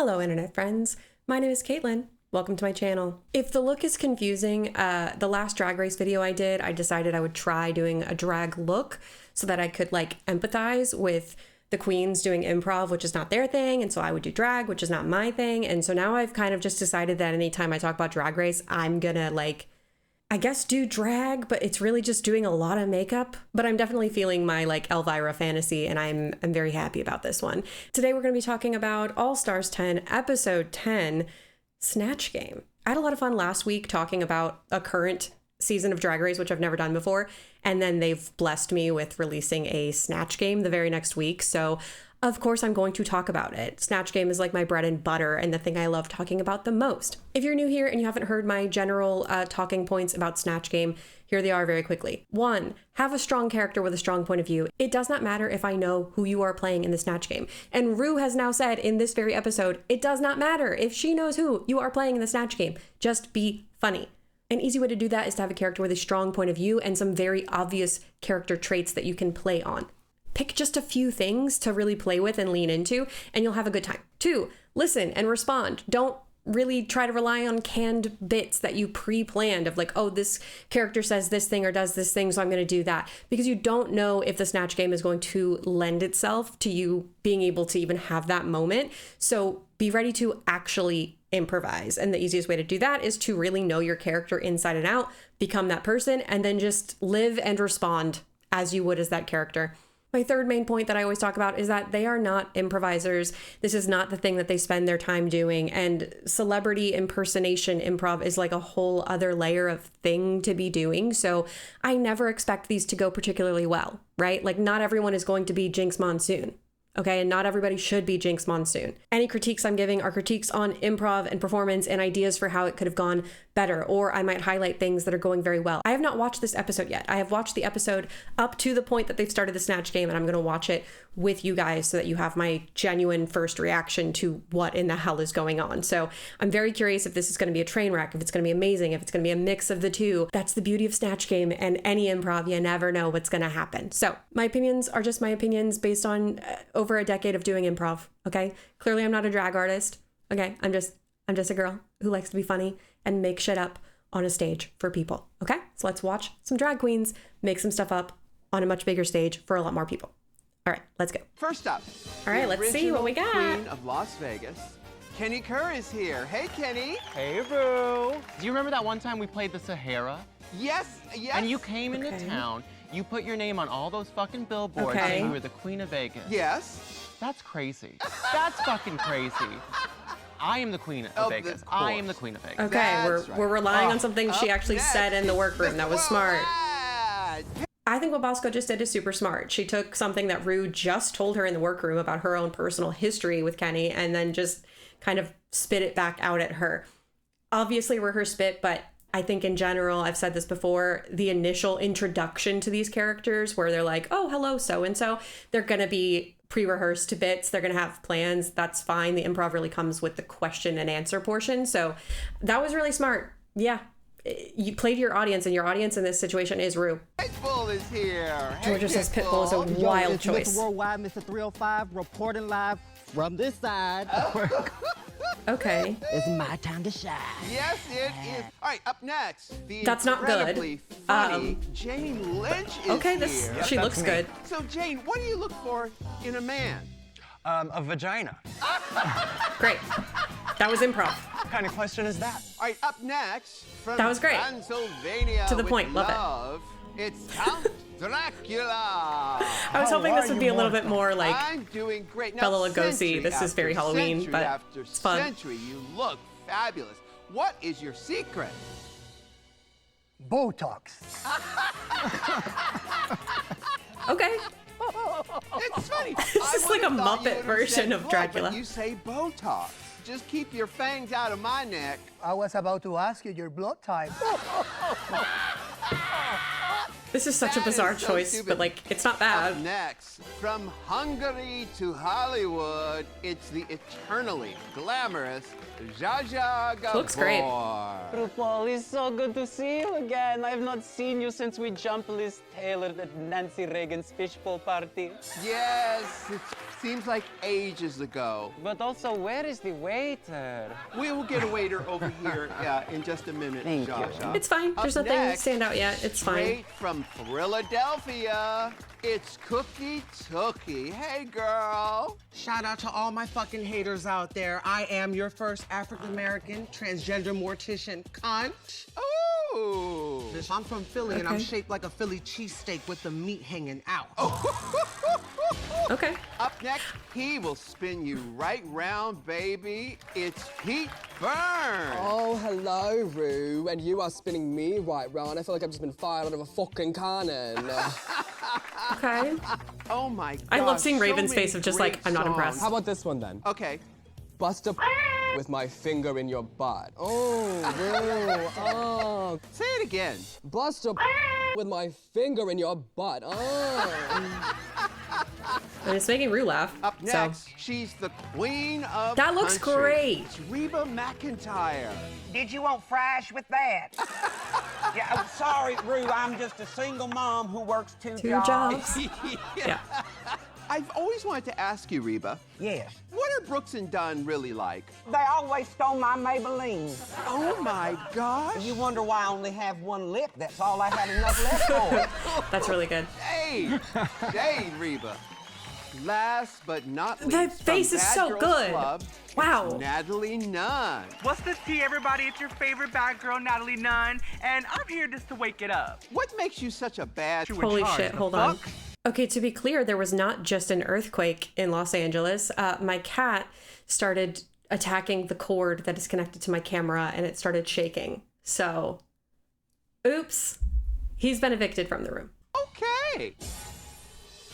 Hello internet friends, my name is Caitlin. Welcome to my channel. If the look is confusing, the last drag race video I did, I decided I would try doing a drag look so that I could like empathize with the queens doing improv, which is not their thing, and so I would do drag, which is not my thing. And so now I've kind of just decided that anytime I talk about drag race, I'm gonna like, I guess do drag, but it's really just doing a lot of makeup. But I'm definitely feeling my like Elvira fantasy, and I'm very happy about this one. Today we're gonna be talking about All Stars 10, episode 10, Snatch Game. I had a lot of fun last week talking about a current season of Drag Race, which I've never done before. And then they've blessed me with releasing a Snatch Game the very next week. So of course I'm going to talk about it. Snatch Game is like my bread and butter and the thing I love talking about the most. If you're new here and you haven't heard my general talking points about Snatch Game, here they are very quickly. 1, have a strong character with a strong point of view. It does not matter if I know who you are playing in the Snatch Game. And Rue has now said in this very episode, it does not matter if she knows who you are playing in the Snatch Game. Just be funny. An easy way to do that is to have a character with a strong point of view and some very obvious character traits that you can play on. Pick just a few things to really play with and lean into, and you'll have a good time. 2, listen and respond. Don't really try to rely on canned bits that you pre-planned of like, oh, this character says this thing or does this thing, so I'm going to do that. Because you don't know if the Snatch Game is going to lend itself to you being able to even have that moment. So be ready to actually improvise. And the easiest way to do that is to really know your character inside and out, become that person, and then just live and respond as you would as that character. My third main point that I always talk about is that they are not improvisers. This is not the thing that they spend their time doing. And celebrity impersonation improv is like a whole other layer of thing to be doing. So I never expect these to go particularly well, right? Like not everyone is going to be Jinx Monsoon. Okay, and not everybody should be Jinx Monsoon. Any critiques I'm giving are critiques on improv and performance and ideas for how it could have gone better, or I might highlight things that are going very well. I have not watched this episode yet. I have watched the episode up to the point that they've started the Snatch Game, and I'm gonna watch it with you guys so that you have my genuine first reaction to what in the hell is going on. So I'm very curious if this is gonna be a train wreck, if it's gonna be amazing, if it's gonna be a mix of the two. That's the beauty of Snatch Game and any improv. You never know what's gonna happen. So my opinions are just my opinions based on over a decade of doing improv. Okay, clearly I'm not a drag artist. Okay, I'm just a girl who likes to be funny and make shit up on a stage for people. Okay, so let's watch some drag queens make some stuff up on a much bigger stage for a lot more people. All right, let's go. First up, all right, let's see what we got. Queen of Las Vegas, Kenny Kerr is here. Hey, Kenny. Hey, Rue. Do you remember that one time we played the Sahara? Yes, yes. And you came into town, you put your name on all those fucking billboards, and you were the Queen of Vegas. Yes. That's crazy. That's fucking crazy. I am the Queen of Vegas. I am the Queen of Vegas. Okay, we're relying on something she actually said in the workroom. That was smart. I think what Bosco just did is super smart. She took something that Rue just told her in the workroom about her own personal history with Kenny and then just kind of spit it back out at her. Obviously, we're her spit, but I think in general, I've said this before, the initial introduction to these characters where they're like, oh, hello, so-and-so, they're going to be pre-rehearsed bits. They're going to have plans. That's fine. The improv really comes with the question and answer portion. So that was really smart. Yeah. You played your audience, and your audience in this situation is Rue. Pitbull is here. Georgia says Pitbull is a wild choice. Mr. Worldwide, Mr. 305, reporting live from this side. Okay. It's my time to shine. Yes, it is. All right, up next, the That's not good. incredibly funny Jane Lynch is okay, here. She looks good. So, Jane, what do you look for in a man? A vagina. Great. That was improv. What kind of question is that? All right, up next, from That was great. Pennsylvania To the with point, love it. It's Count Dracula. I was hoping this would be a little bit more like I'm doing great. Now, Bela Lugosi. century This is very after Halloween, century but after it's fun. Century, you look fabulous. What is your secret? Botox. Okay. It's funny. This is like a Muppet version of Dracula. You say Botox. Just keep your fangs out of my neck. I was about to ask you your blood type. This is such a That bizarre is so choice, stupid. but like, it's not Up bad. next, from Hungary to Hollywood, it's the eternally glamorous Zsa Zsa Gabor. Looks great. RuPaul, it's so good to see you again. I have not seen you since we jumped Liz Taylor at Nancy Reagan's fishbowl party. Yes, it seems like ages ago. But also, where is the waiter? We will get a waiter over here in just a minute, Thank Zsa you. Zsa. It's fine. There's Up nothing next, stand out yet. It's fine. Straight from Philadelphia, it's Cookie Tookie. Hey, girl. Shout out to all my fucking haters out there. I am your first African-American transgender mortician cunt. Ooh. I'm from Philly and I'm Okay. shaped like a Philly cheesesteak with the meat hanging out. Okay. Up next, he will spin you right round, baby. It's Pete Burns. Oh, hello, Rue. And you are spinning me right round. I feel like I've just been fired out of a fucking cannon. Okay. Oh my God. I love seeing so Raven's many face of just great like, I'm not songs. impressed. How about this one then? Okay. Bust a with my finger in your butt. Oh, Rue. Oh. Say it again. Bust a with my finger in your butt. Oh. And it's making Rue laugh. Up So next, she's the queen of That looks country. great. It's Reba McEntire. Did you want fries with that? Yeah, I'm sorry, Rue. I'm just a single mom who works two jobs. Yeah. I've always wanted to ask you, Reba, Yes. what are Brooks and Dunn really like? They always stole my Maybelline. Oh my gosh. You wonder why I only have one lip. That's all I had enough left for. That's really good. Shade. Shade, Reba. Last but not least, That face from is Bad so Girls good. Club, Wow. it's Natalie Nunn. What's this tea, everybody? It's your favorite bad girl, Natalie Nunn, and I'm here just to wake it up. What makes you such a bad... Holy shit, The hold on. fuck? Okay, to be clear, there was not just an earthquake in Los Angeles. My cat started attacking the cord that is connected to my camera and it started shaking. So, oops. He's been evicted from the room. Okay.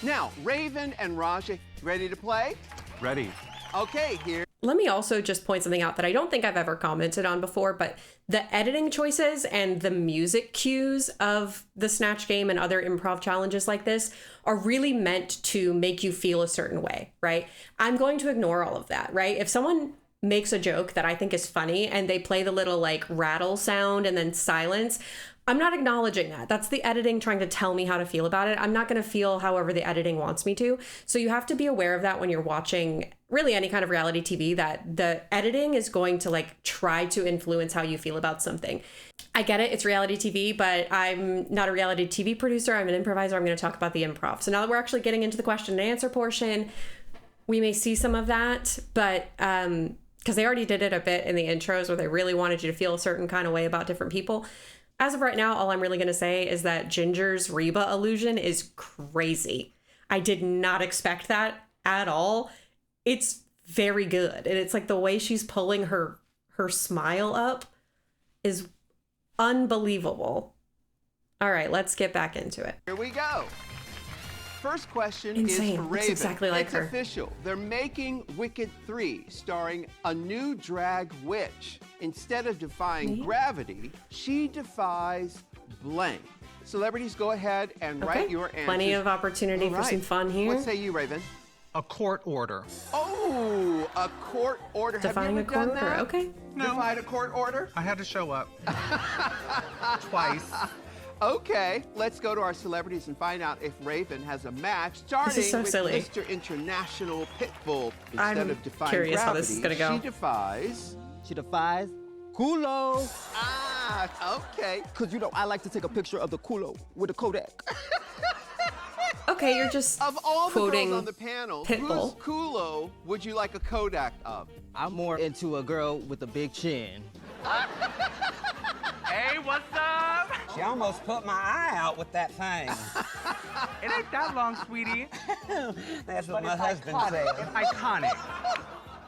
Now, Raven and Raja, ready to play? Ready. Okay, here. Let me also just point something out that I don't think I've ever commented on before, but the editing choices and the music cues of the Snatch Game and other improv challenges like this are really meant to make you feel a certain way, right? I'm going to ignore all of that, right? If someone makes a joke that I think is funny and they play the little like rattle sound and then silence, I'm not acknowledging that. That's the editing trying to tell me how to feel about it. I'm not going to feel however the editing wants me to. So you have to be aware of that when you're watching really any kind of reality TV, that the editing is going to like try to influence how you feel about something. I get it. It's reality TV, but I'm not a reality TV producer. I'm an improviser. I'm going to talk about the improv. So now that we're actually getting into the question and answer portion, we may see some of that, but because they already did it a bit in the intros where they really wanted you to feel a certain kind of way about different people. As of right now, all I'm really going to say is that Ginger's Reba illusion is crazy. I did not expect that at all. It's very good. And it's like the way she's pulling her smile up is unbelievable. All right, let's get back into it. Here we go. First question Insane. is for Looks Raven. exactly like it's her. official. They're making Wicked 3, starring a new drag witch. Instead of defying gravity, she defies blank. Celebrities, go ahead and write your answers. Plenty of opportunity All for some right. fun here. What say you, Raven? A court order. Oh, a court order. Defying Have a you ever court done order. that? Okay. Defied a court order? I had to show up. Twice. Okay, let's go to our celebrities and find out if Raven has a match, starting so with silly. Mr. International Pitbull. Instead I'm of defying curious gravity, how this is gonna go. she defies... She defies culo. Ah, okay. Cause you know I like to take a picture of the culo with a Kodak. Okay, you're just Of all the quoting girls on the panel, Pitbull. whose culo would you like a Kodak of? I'm more into a girl with a big chin. Hey, what's up? She almost put my eye out with that thing. It ain't that long, sweetie. That's what my husband said. Iconic.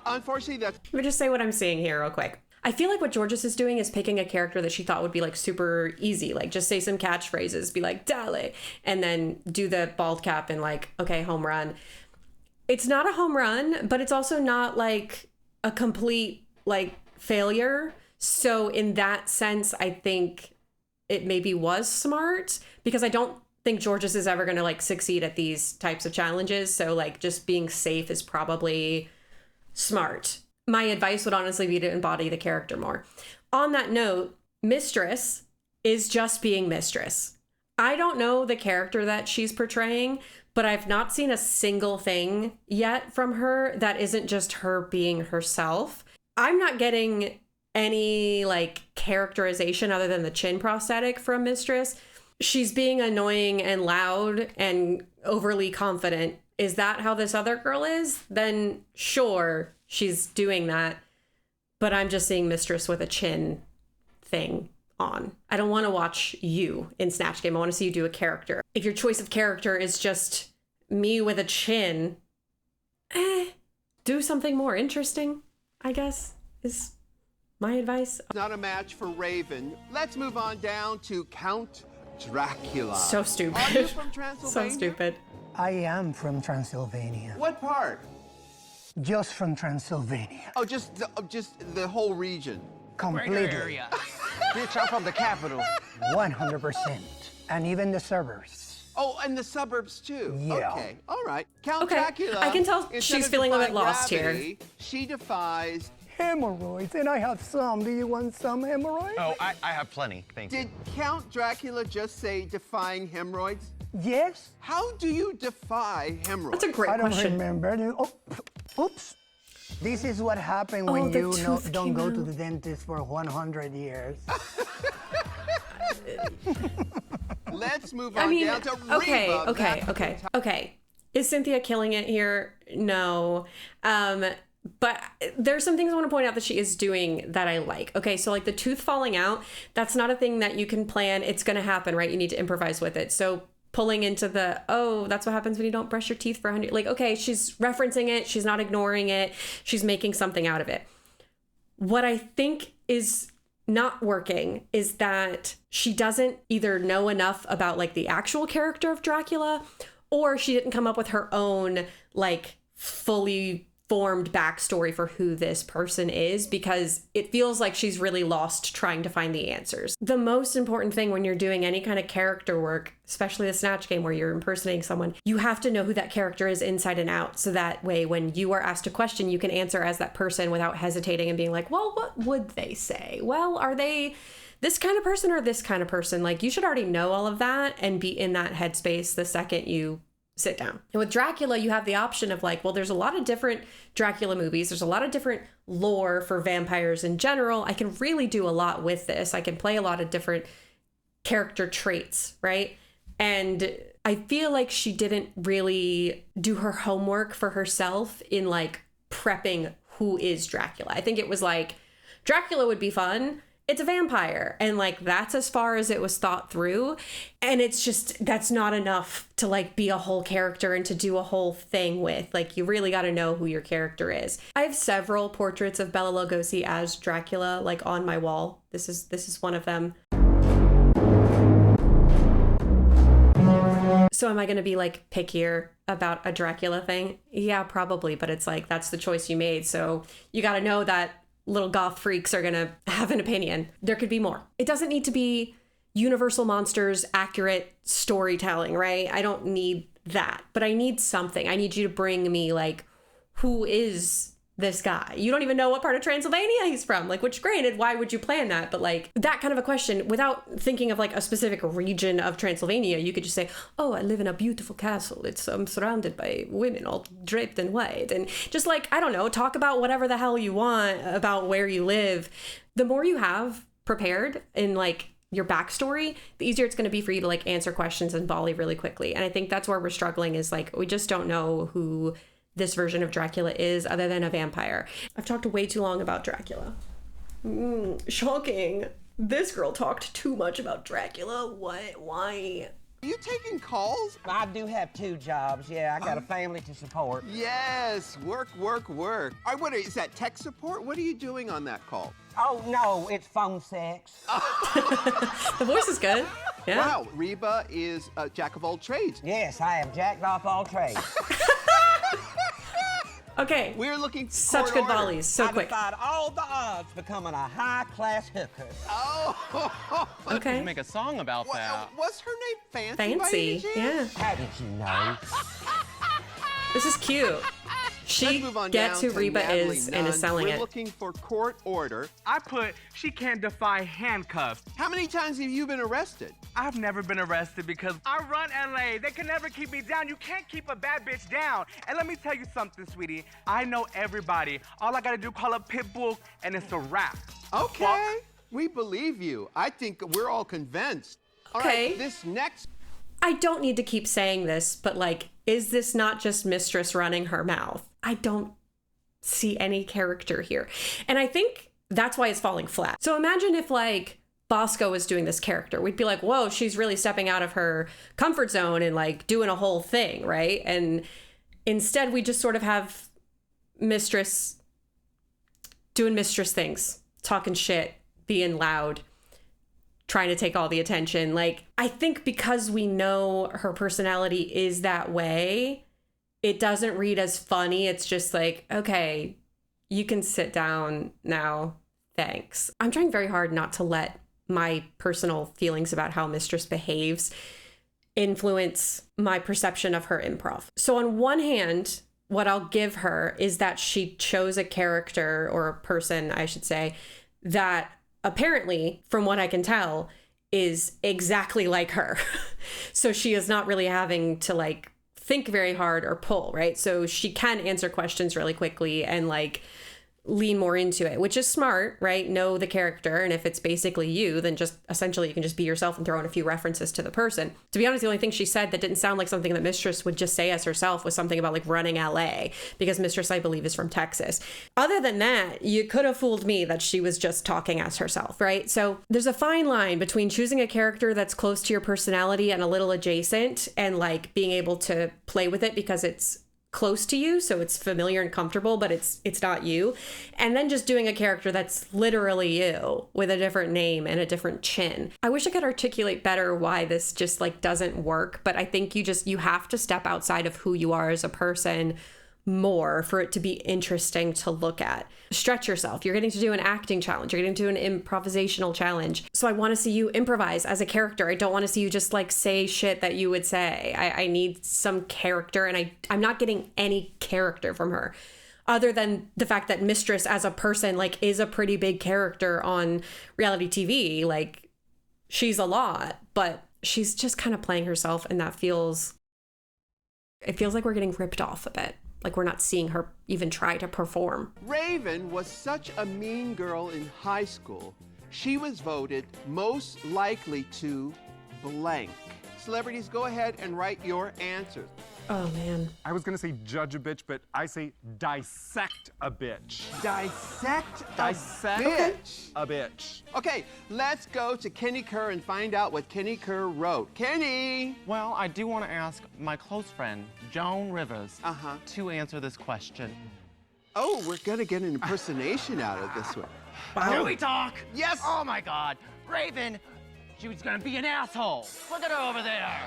Unfortunately, that's... Let me just say what I'm seeing here real quick. I feel like what Georges is doing is picking a character that she thought would be like super easy, like just say some catchphrases, be like, Dale, and then do the bald cap and like, okay, home run. It's not a home run, but it's also not like a complete like failure. So in that sense, I think it maybe was smart, because I don't think Georges is ever going to like succeed at these types of challenges. So like just being safe is probably smart. My advice would honestly be to embody the character more. On that note, Mistress is just being Mistress. I don't know the character that she's portraying, but I've not seen a single thing yet from her that isn't just her being herself. I'm not getting any like characterization other than the chin prosthetic from Mistress. She's being annoying and loud and overly confident. Is that how this other girl is? Then sure, she's doing that. But I'm just seeing Mistress with a chin thing on. I don't want to watch you in Snatch Game. I want to see you do a character. If your choice of character is just me with a chin, do something more interesting, I guess, is my advice. Not a match for Raven. Let's move on down to Count Dracula. So stupid. Are you from Transylvania? So stupid. I am from Transylvania. What part? Just from Transylvania. Oh, just the whole region. Completely. Bitch, I'm from the capital. 100%. And even the suburbs. Oh, and the suburbs too. Yeah. Okay, all right. Count Okay, Dracula. I can tell instead she's of feeling a bit defying lost gravity, here. She defies. Hemorrhoids, and I have some. Do you want some hemorrhoids? Oh, I have plenty. Thank you. Did Count Dracula just say defying hemorrhoids? Yes. How do you defy hemorrhoids? That's a great I don't question. remember. Oh, oops. This is what happened when the you tooth don't came go to out. the dentist for 100 years. Let's move on I mean, down to okay, Reba. okay, That's okay, the okay. Is Cynthia killing it here? No. But there's some things I want to point out that she is doing that I like. Okay, so like the tooth falling out, that's not a thing that you can plan. It's going to happen, right? You need to improvise with it. So pulling into the, oh, that's what happens when you don't brush your teeth for 100. Like, okay, she's referencing it. She's not ignoring it. She's making something out of it. What I think is not working is that she doesn't either know enough about like the actual character of Dracula, or she didn't come up with her own like fully formed backstory for who this person is, because it feels like she's really lost trying to find the answers. The most important thing when you're doing any kind of character work, especially the Snatch Game where you're impersonating someone, you have to know who that character is inside and out. So that way, when you are asked a question, you can answer as that person without hesitating and being like, well, what would they say? Well, are they this kind of person or this kind of person? Like, you should already know all of that and be in that headspace the second you sit down. And with Dracula, you have the option of like, well, there's a lot of different Dracula movies. There's a lot of different lore for vampires in general. I can really do a lot with this. I can play a lot of different character traits, right? And I feel like she didn't really do her homework for herself in like prepping who is Dracula. I think it was like, Dracula would be fun. It's a vampire. And like, that's as far as it was thought through. And it's just, that's not enough to like be a whole character and to do a whole thing with. Like, you really got to know who your character is. I have several portraits of Bela Lugosi as Dracula, like on my wall. This is one of them. So am I going to be like pickier about a Dracula thing? Yeah, probably. But it's like, that's the choice you made. So you got to know that little goth freaks are going to have an opinion. There could be more. It doesn't need to be Universal Monsters accurate storytelling, right? I don't need that, but I need something. I need you to bring me like, who is this guy? You don't even know what part of Transylvania he's from. Like, which granted, why would you plan that? But like that kind of a question without thinking of like a specific region of Transylvania, you could just say, oh, I live in a beautiful castle. It's surrounded by women all draped in white. And just like, I don't know, talk about whatever the hell you want about where you live. The more you have prepared in like your backstory, the easier it's going to be for you to like answer questions and volley really quickly. And I think that's where we're struggling, is like, we just don't know who this version of Dracula is other than a vampire. I've talked way too long about Dracula. Shocking. This girl talked too much about Dracula. What? Why? Are you taking calls? I do have 2 jobs. Yeah, I got a family to support. Yes, work. All right, what is that, tech support? What are you doing on that call? Oh, no, it's phone sex. The voice is good. Yeah. Wow, Reba is a jack of all trades. Yes, I am jacked off all trades. Okay. We're looking for such court good order. volleys, so I quick. defied all the odds becoming a high-class hooker. Oh. Okay. Make a song about that. What's her name? Fancy? By any Fancy, chance? yeah. How did you know? This is cute. She Let's move on gets down who to Reba Natalie is and is Nunn. selling We're it. looking for court order. I put, she can't defy handcuffs. How many times have you been arrested? I've never been arrested because I run LA. They can never keep me down. You can't keep a bad bitch down. And let me tell you something, sweetie. I know everybody. All I gotta do, call up Pitbull, and it's a wrap. Okay. Fuck. We believe you. I think we're all convinced. All Okay. right, this next. I don't need to keep saying this, but like, is this not just Mistress running her mouth? I don't see any character here. And I think that's why it's falling flat. So imagine if like Bosco was doing this character. We'd be like, whoa, she's really stepping out of her comfort zone and like doing a whole thing, right? And instead we just sort of have Mistress doing Mistress things, talking shit, being loud, trying to take all the attention. Like, I think because we know her personality is that way, it doesn't read as funny. It's just like, okay, you can sit down now. Thanks. I'm trying very hard not to let my personal feelings about how Mistress behaves influence my perception of her improv. So on one hand, what I'll give her is that she chose a character, or a person, I should say, that apparently, from what I can tell, is exactly like her. So she is not really having to like think very hard or pull, right? So she can answer questions really quickly and like lean more into it, which is smart, right? Know the character. And if it's basically you, then just essentially you can just be yourself and throw in a few references to the person. To be honest, the only thing she said that didn't sound like something that Mistress would just say as herself was something about like running LA, because Mistress, I believe, is from Texas. Other than that, you could have fooled me that she was just talking as herself, right? So there's a fine line between choosing a character that's close to your personality and a little adjacent, and like being able to play with it because it's close to you, so it's familiar and comfortable, but it's not you. And then just doing a character that's literally you with a different name and a different chin. I wish I could articulate better why this just like doesn't work, but I think you have to step outside of who you are as a person more for it to be interesting to look at. Stretch yourself. You're getting to do an acting challenge. You're getting to do an improvisational challenge. So I want to see you improvise as a character. I don't want to see you just like say shit that you would say. I need some character, and I'm not getting any character from her other than the fact that Mistress as a person like is a pretty big character on reality TV. Like, she's a lot, but she's just kind of playing herself, and it feels like we're getting ripped off a bit. Like, we're not seeing her even try to perform. Raven was such a mean girl in high school. She was voted most likely to blank. Celebrities, go ahead and write your answers. Oh, man. I was gonna say judge a bitch, but I say dissect a bitch. Dissect Dissect a bitch. a bitch. Okay, let's go to Kenny Kerr and find out what Kenny Kerr wrote. Kenny! Well, I do want to ask my close friend, Joan Rivers, to answer this question. Oh, we're gonna get an impersonation out of this one. Can we talk? Yes! Oh my God, Raven, she was gonna be an asshole. Look at her over there.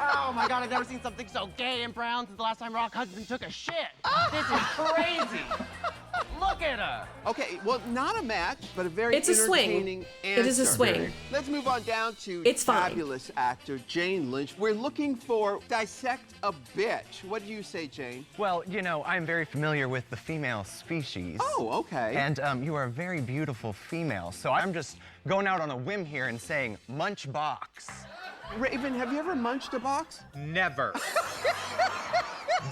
Oh my God, I've never seen something so gay and brown since the last time Rock Hudson took a shit. This is crazy. Look at her. Okay, well, not a match, but a very It's a swing. entertaining answer. It is a swing. Let's move on down to It's fine. fabulous actor Jane Lynch. We're looking for dissect a bitch. What do you say, Jane? Well, you know, I'm very familiar with the female species. Oh, okay. And you are a very beautiful female, so I'm just going out on a whim here and saying munch box. Raven, have you ever munched a box? Never.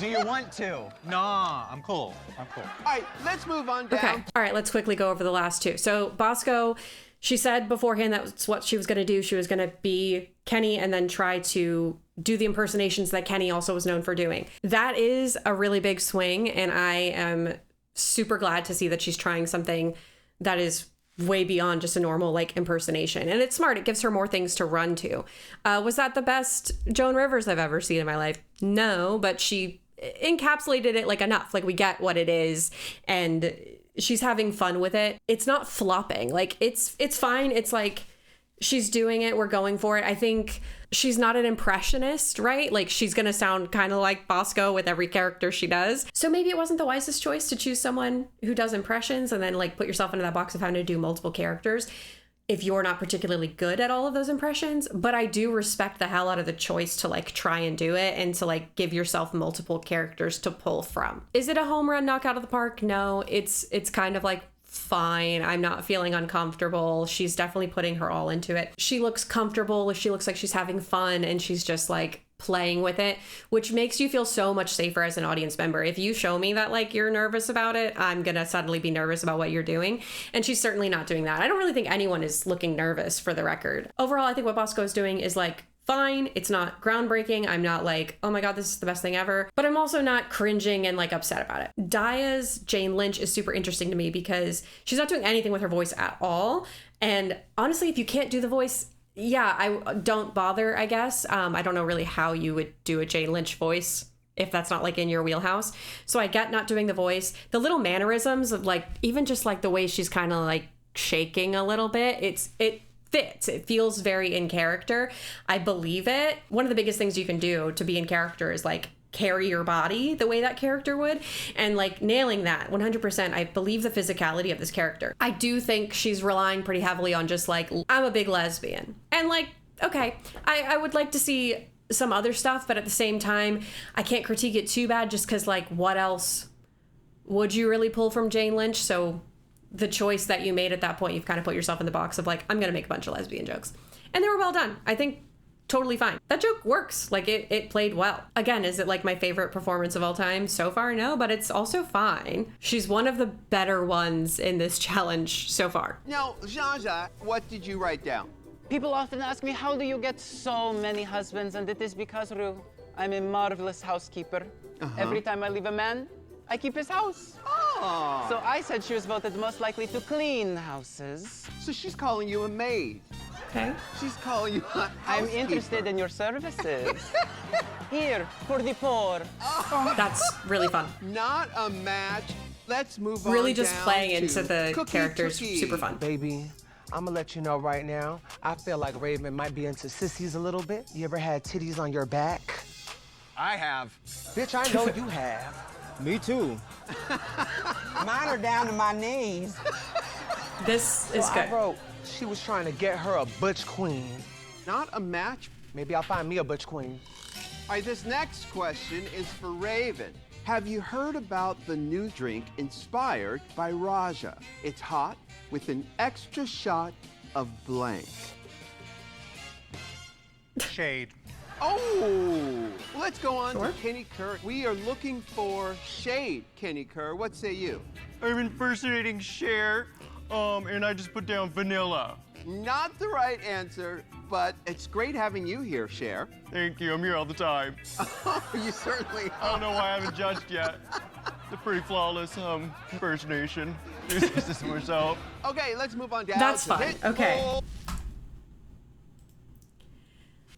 Do you want to? Nah, I'm cool. I'm cool. All right, let's move on down. Okay. All right, let's quickly go over the last two. So Bosco, she said beforehand that's what she was going to do. She was going to be Kenny and then try to do the impersonations that Kenny also was known for doing. That is a really big swing, and I am super glad to see that she's trying something that is way beyond just a normal like impersonation. And it's smart. It gives her more things to run to. Was that the best Joan Rivers I've ever seen in my life? No, but she encapsulated it like enough. Like, we get what it is, and she's having fun with it. It's not flopping. Like, it's fine. It's like she's doing it. We're going for it. I think she's not an impressionist, right? Like, she's going to sound kind of like Bosco with every character she does. So maybe it wasn't the wisest choice to choose someone who does impressions and then like put yourself into that box of having to do multiple characters if you're not particularly good at all of those impressions. But I do respect the hell out of the choice to like try and do it and to like give yourself multiple characters to pull from. Is it a home run knock out of the park? No, it's kind of like fine. I'm not feeling uncomfortable. She's definitely putting her all into it. She looks comfortable. She looks like she's having fun and she's just like playing with it, which makes you feel so much safer as an audience member. If you show me that like you're nervous about it, I'm gonna suddenly be nervous about what you're doing. And she's certainly not doing that. I don't really think anyone is looking nervous, for the record. Overall, I think what Bosco is doing is like fine. It's not groundbreaking. I'm not like, oh my God, this is the best thing ever. But I'm also not cringing and like upset about it. Daya's Jane Lynch is super interesting to me because she's not doing anything with her voice at all. And honestly, if you can't do the voice, yeah, I don't bother, I guess. I don't know really how you would do a Jane Lynch voice if that's not like in your wheelhouse. So I get not doing the voice. The little mannerisms of like, even just like the way she's kind of like shaking a little bit, it fits. It feels very in character. I believe it. One of the biggest things you can do to be in character is like carry your body the way that character would, and like nailing that 100%. I believe the physicality of this character. I do think she's relying pretty heavily on just like, I'm a big lesbian. And like, okay, I would like to see some other stuff, but at the same time, I can't critique it too bad just because like, what else would you really pull from Jane Lynch? So the choice that you made at that point, you've kind of put yourself in the box of like, I'm gonna make a bunch of lesbian jokes. And they were well done. I think totally fine. That joke works. Like it played well. Again, is it like my favorite performance of all time so far? No, but it's also fine. She's one of the better ones in this challenge so far. Now, Jaja, what did you write down? People often ask me, how do you get so many husbands? And it is because, Ru, I'm a marvelous housekeeper. Every time I leave a man, I keep his house. Oh. So I said she was voted most likely to clean houses. So she's calling you a maid. Okay. She's calling you a I'm interested in your services. Here, for the poor. That's really fun. Not a match. Let's move on. Really just down playing to into the Cookie characters. Cookie. Super fun. Baby, I'm gonna let you know right now, I feel like Raven might be into sissies a little bit. You ever had titties on your back? I have. Bitch, I know you have. Me too. Mine are down to my knees. This is So good. I wrote, she was trying to get her a butch queen. Not a match. Maybe I'll find me a butch queen. All right, this next question is for Raven. Have you heard about the new drink inspired by Raja? It's hot with an extra shot of blank. Shade. Oh, let's go on Sure. to Kenny Kerr. We are looking for shade, Kenny Kerr. What say you? I'm impersonating Cher, and I just put down vanilla. Not the right answer, but it's great having you here, Cher. Thank you, I'm here all the time. You certainly I don't know why I haven't judged yet. It's a pretty flawless impersonation. This is myself. Okay, let's move on down That's to fine. Hit Okay. Roll.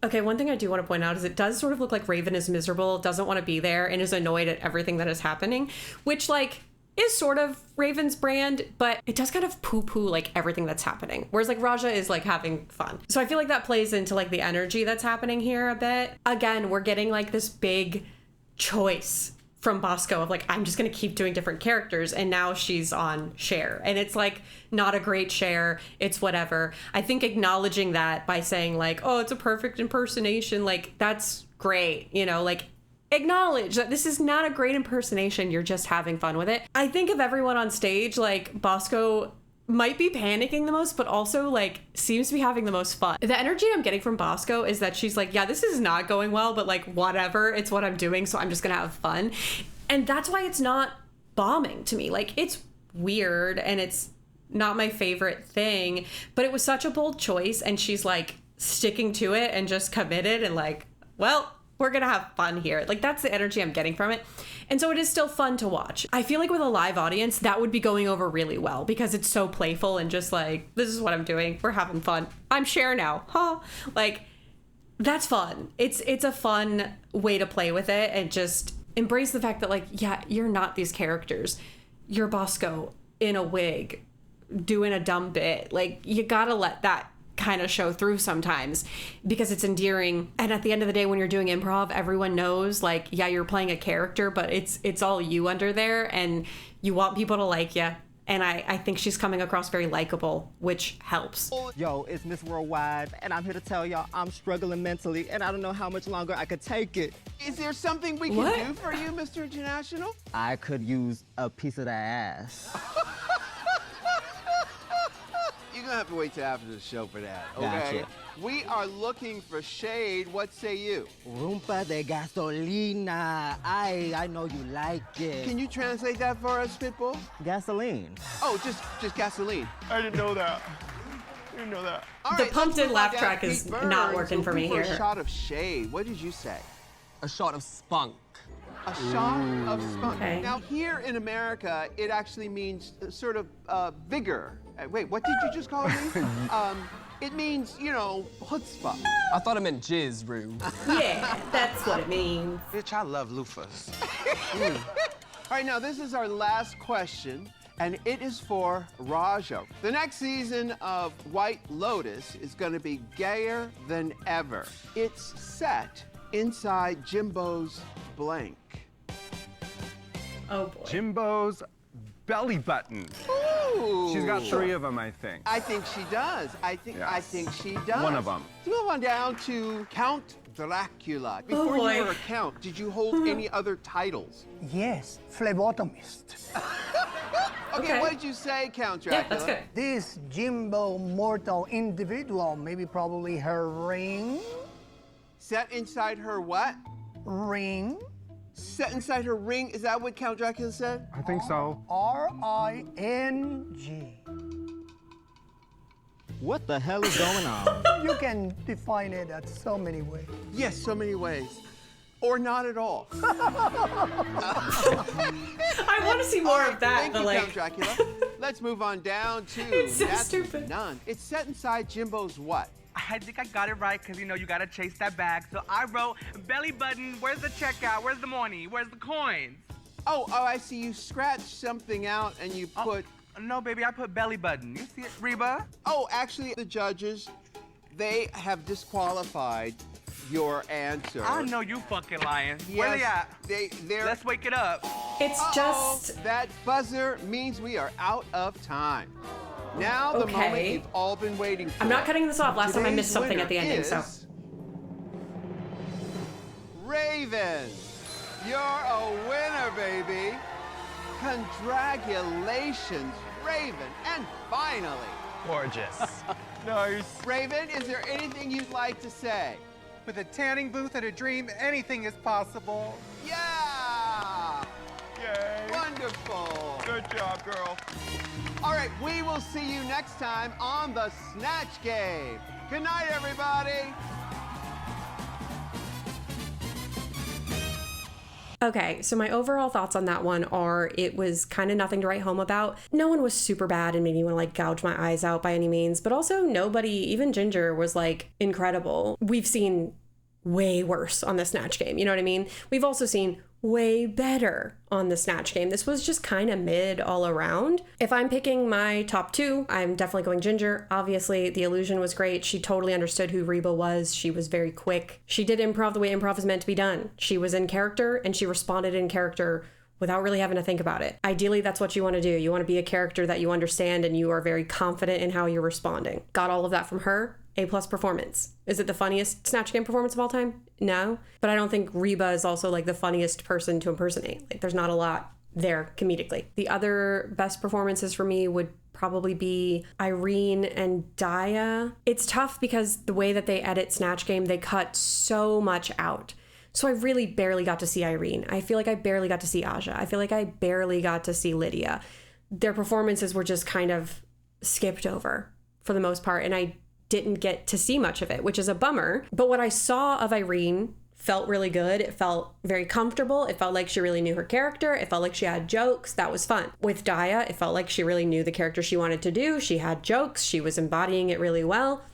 Okay, one thing I do want to point out is it does sort of look like Raven is miserable, doesn't want to be there, and is annoyed at everything that is happening, which, like, is sort of Raven's brand, but it does kind of poo-poo, like, everything that's happening. Whereas, like, Raja is, like, having fun. So I feel like that plays into, like, the energy that's happening here a bit. Again, we're getting, like, this big choice from Bosco of, like, I'm just going to keep doing different characters, and now she's on Cher. And it's, like, not a great Cher. It's whatever. I think acknowledging that by saying, like, oh, it's a perfect impersonation, like, that's great. You know, like, acknowledge that this is not a great impersonation. You're just having fun with it. I think of everyone on stage, like, Bosco might be panicking the most, but also, like, seems to be having the most fun. The energy I'm getting from Bosco is that she's like, yeah, this is not going well, but, like, whatever, it's what I'm doing, so I'm just gonna have fun. And that's why it's not bombing to me. Like, it's weird and it's not my favorite thing, but it was such a bold choice, and she's, like, sticking to it and just committed and, like, well, we're gonna have fun here. Like, that's the energy I'm getting from it. And so it is still fun to watch. I feel like with a live audience, that would be going over really well because it's so playful and just like, this is what I'm doing. We're having fun. I'm Cher now. Huh? Like, that's fun. It's a fun way to play with it and just embrace the fact that, like, yeah, you're not these characters. You're Bosco in a wig doing a dumb bit. Like, you gotta let that kind of show through sometimes because it's endearing. And at the end of the day, when you're doing improv, everyone knows, like, yeah, you're playing a character, but it's all you under there, and you want people to like you. And I think she's coming across very likable, which helps. Yo, it's Miss Worldwide, and I'm here to tell y'all I'm struggling mentally, and I don't know how much longer I could take it. Is there something we can do for you, Mr. International? I could use a piece of that ass. You're gonna have to wait till after the show for that, okay? Gotcha. We are looking for shade. What say you? Rumpa de gasolina. I know you like it. Can you translate that for us, Pitbull? Gasoline. Oh, just gasoline. I didn't know that. All The right, pumped in let's laugh move on track down. is Pete not Burns, working for me looking here. A shot of shade. What did you say? A shot of spunk. A shot of spunk. Okay. Now, here in America, it actually means sort of vigor. Wait, what did you just call me? It means, you know, chutzpah. I thought it meant jizz, Rue. Yeah, that's what it means. Bitch, I love loofahs. All right, now this is our last question, and it is for Raja. The next season of White Lotus is going to be gayer than ever. It's set inside Jimbo's blank. Oh boy. Jimbo's belly button. Ooh. She's got 3 of them, I think. I think she does. I think she does. One of them. Let's move on down to Count Dracula. Before you were a count, did you hold any other titles? Yes, phlebotomist. Okay, what did you say, Count Dracula? Yeah, that's good. This Jimbo mortal individual, maybe probably her ring. Set inside her what? Ring. Set inside her ring? Is that what Count Dracula said? I think so. R-I-N-G. What the hell is going on? You can define it at so many ways. Yes, so many ways. Or not at all. I want to see more of that, Thank but you, like... Count Dracula. Let's move on down to It's so That's stupid. None. It's set inside Jimbo's what? I think I got it right, because, you know, you got to chase that bag. So I wrote, belly button, where's the checkout? Where's the money? Where's the coins? Oh, I see. You scratched something out and you put... No, baby, I put belly button. You see it, Reba? Oh, actually, the judges, they have disqualified your answer. I know you fucking lying. Yes, Where they at? They're... Let's wake it up. It's just... That buzzer means we are out of time. Now the moment Okay. you've all been waiting for. I'm not cutting this off. Last time I missed Today's something at the winner ending, so... is Raven. You're a winner, baby. Congratulations, Raven. And finally. Gorgeous. Nice. Raven, is there anything you'd like to say? With a tanning booth and a dream, anything is possible. Yeah! Yay. Wonderful. Good job, girl. All right, we will see you next time on the Snatch Game. Good night, everybody. Okay, so my overall thoughts on that one are it was kind of nothing to write home about. No one was super bad and made me want to like gouge my eyes out by any means, but also nobody, even Ginger, was like incredible. We've seen way worse on the Snatch Game, you know what I mean? We've also seen way better on the Snatch Game. This was just kind of mid all around. If I'm picking my top 2, I'm definitely going Ginger. Obviously, the illusion was great. She totally understood who Reba was. She was very quick. She did improv the way improv is meant to be done. She was in character and she responded in character without really having to think about it. Ideally, that's what you want to do. You want to be a character that you understand and you are very confident in how you're responding. Got all of that from her. A+ performance. Is it the funniest Snatch Game performance of all time? No. But I don't think Reba is also like the funniest person to impersonate. Like there's not a lot there comedically. The other best performances for me would probably be Irene and Daya. It's tough because the way that they edit Snatch Game, they cut so much out. So I really barely got to see Irene. I feel like I barely got to see Aja. I feel like I barely got to see Lydia. Their performances were just kind of skipped over for the most part, and I didn't get to see much of it, which is a bummer. But what I saw of Irene felt really good. It felt very comfortable. It felt like she really knew her character. It felt like she had jokes. That was fun. With Daya, it felt like she really knew the character she wanted to do. She had jokes. She was embodying it really well.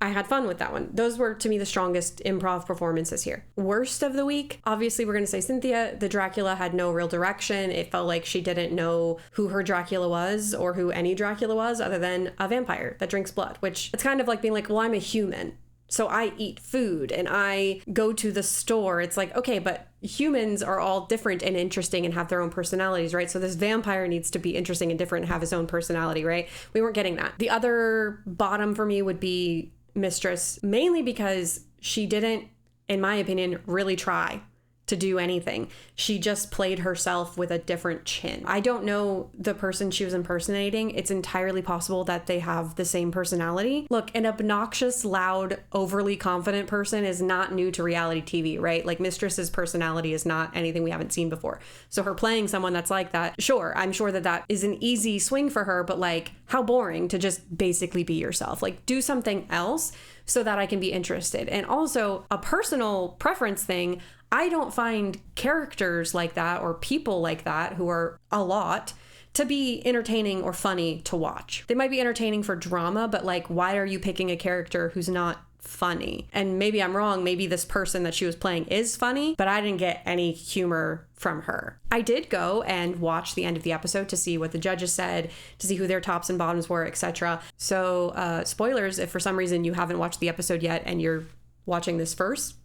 I had fun with that one. Those were, to me, the strongest improv performances here. Worst of the week, obviously we're going to say Cynthia. The Dracula had no real direction. It felt like she didn't know who her Dracula was or who any Dracula was other than a vampire that drinks blood, which it's kind of like being like, well, I'm a human. So I eat food and I go to the store. It's like, okay, but humans are all different and interesting and have their own personalities, right? So this vampire needs to be interesting and different and have his own personality, right? We weren't getting that. The other bottom for me would be Mistress, mainly because she didn't, in my opinion, really try to do anything. She just played herself with a different chin. I don't know the person she was impersonating. It's entirely possible that they have the same personality. Look, an obnoxious, loud, overly confident person is not new to reality TV, right? Like Mistress's personality is not anything we haven't seen before. So her playing someone that's like that, sure, I'm sure that that is an easy swing for her, but like how boring to just basically be yourself. Like do something else so that I can be interested. And also a personal preference thing, I don't find characters like that or people like that, who are a lot, to be entertaining or funny to watch. They might be entertaining for drama, but like, why are you picking a character who's not funny? And maybe I'm wrong. Maybe this person that she was playing is funny, but I didn't get any humor from her. I did go and watch the end of the episode to see what the judges said, to see who their tops and bottoms were, etc. So spoilers, if for some reason you haven't watched the episode yet and you're watching this first,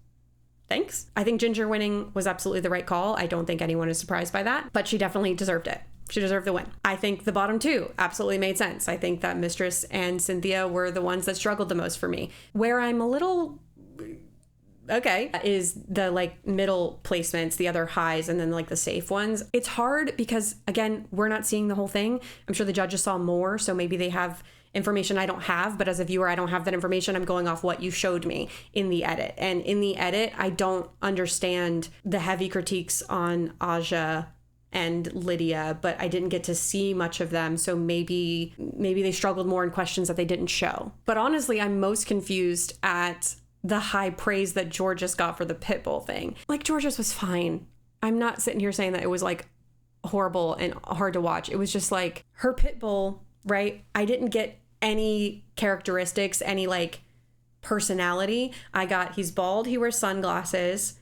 thanks. I think Ginger winning was absolutely the right call. I don't think anyone is surprised by that, but she definitely deserved it. She deserved the win. I think the bottom two absolutely made sense. I think that Mistress and Cynthia were the ones that struggled the most for me. Where I'm a little okay is the like middle placements, the other highs, and then like the safe ones. It's hard because, again, we're not seeing the whole thing. I'm sure the judges saw more, so maybe they have information I don't have, but as a viewer, I don't have that information. I'm going off what you showed me in the edit. And in the edit, I don't understand the heavy critiques on Aja and Lydia, but I didn't get to see much of them. So maybe they struggled more in questions that they didn't show. But honestly, I'm most confused at the high praise that Georges got for the Pitbull thing. Like, Georges was fine. I'm not sitting here saying that it was like horrible and hard to watch. It was just like her Pitbull, right? I didn't get any characteristics, any like personality. I got, he's bald, he wears sunglasses,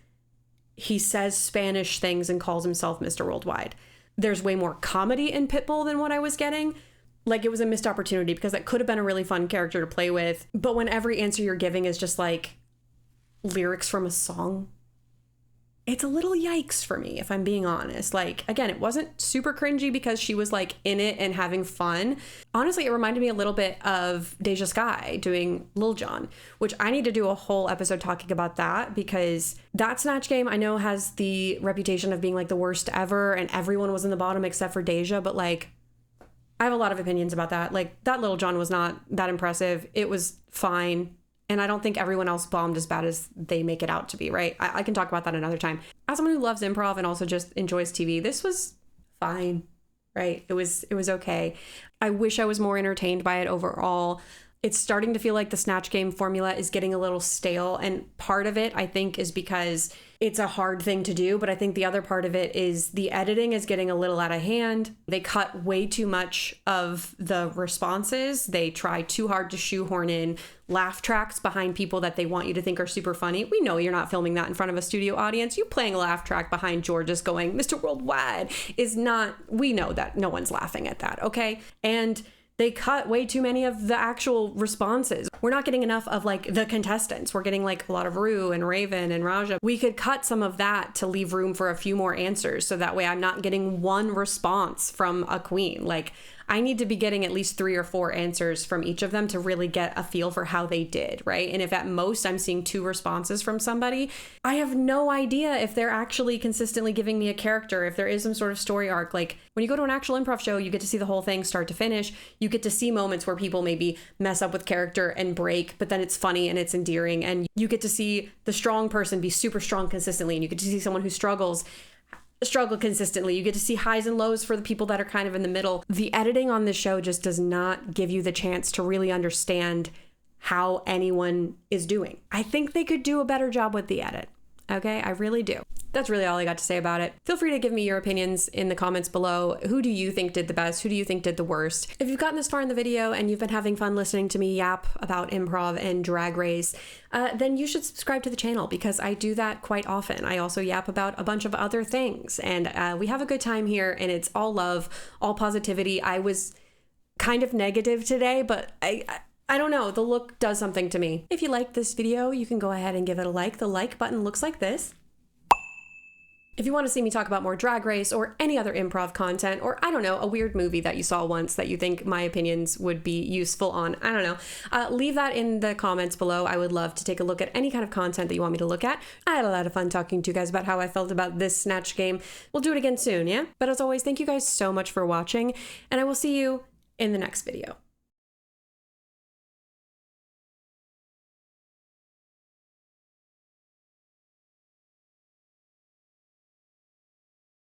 he says Spanish things and calls himself Mr. Worldwide. There's way more comedy in Pitbull than what I was getting. Like, it was a missed opportunity because that could have been a really fun character to play with. But when every answer you're giving is just like lyrics from a song, it's a little yikes for me, if I'm being honest. Like, again, it wasn't super cringy because she was like in it and having fun. Honestly, it reminded me a little bit of Deja Skye doing Lil Jon, which I need to do a whole episode talking about that, because that Snatch Game I know has the reputation of being like the worst ever and everyone was in the bottom except for Deja, but like, I have a lot of opinions about that. Like, that Lil Jon was not that impressive. It was fine. And I don't think everyone else bombed as bad as they make it out to be, right? I can talk about that another time. As someone who loves improv and also just enjoys TV, this was fine, right? It was okay. I wish I was more entertained by it overall. It's starting to feel like the Snatch Game formula is getting a little stale. And part of it, I think, is because it's a hard thing to do. But I think the other part of it is the editing is getting a little out of hand. They cut way too much of the responses. They try too hard to shoehorn in laugh tracks behind people that they want you to think are super funny. We know you're not filming that in front of a studio audience. You playing a laugh track behind Georges going, Mr. Worldwide, is not, we know that no one's laughing at that, okay? And they cut way too many of the actual responses. We're not getting enough of like the contestants. We're getting like a lot of Rue and Raven and Raja. We could cut some of that to leave room for a few more answers. So that way I'm not getting one response from a queen. Like, I need to be getting at least 3 or 4 answers from each of them to really get a feel for how they did, right? And if at most I'm seeing 2 responses from somebody, I have no idea if they're actually consistently giving me a character, if there is some sort of story arc. Like, when you go to an actual improv show, you get to see the whole thing start to finish. You get to see moments where people maybe mess up with character and break, but then it's funny and it's endearing. And you get to see the strong person be super strong consistently. And you get to see someone who struggle consistently. You get to see highs and lows for the people that are kind of in the middle. The editing on this show just does not give you the chance to really understand how anyone is doing. I think they could do a better job with the edit. Okay, I really do. That's really all I got to say about it. Feel free to give me your opinions in the comments below. Who do you think did the best? Who do you think did the worst? If you've gotten this far in the video and you've been having fun listening to me yap about improv and Drag Race, then you should subscribe to the channel because I do that quite often. I also yap about a bunch of other things, and we have a good time here, and it's all love, all positivity. I was kind of negative today, but I don't know, the look does something to me. If you like this video, you can go ahead and give it a like. The like button looks like this. If you want to see me talk about more Drag Race or any other improv content, or I don't know, a weird movie that you saw once that you think my opinions would be useful on, I don't know, leave that in the comments below. I would love to take a look at any kind of content that you want me to look at. I had a lot of fun talking to you guys about how I felt about this Snatch Game. We'll do it again soon, yeah? But as always, thank you guys so much for watching, and I will see you in the next video.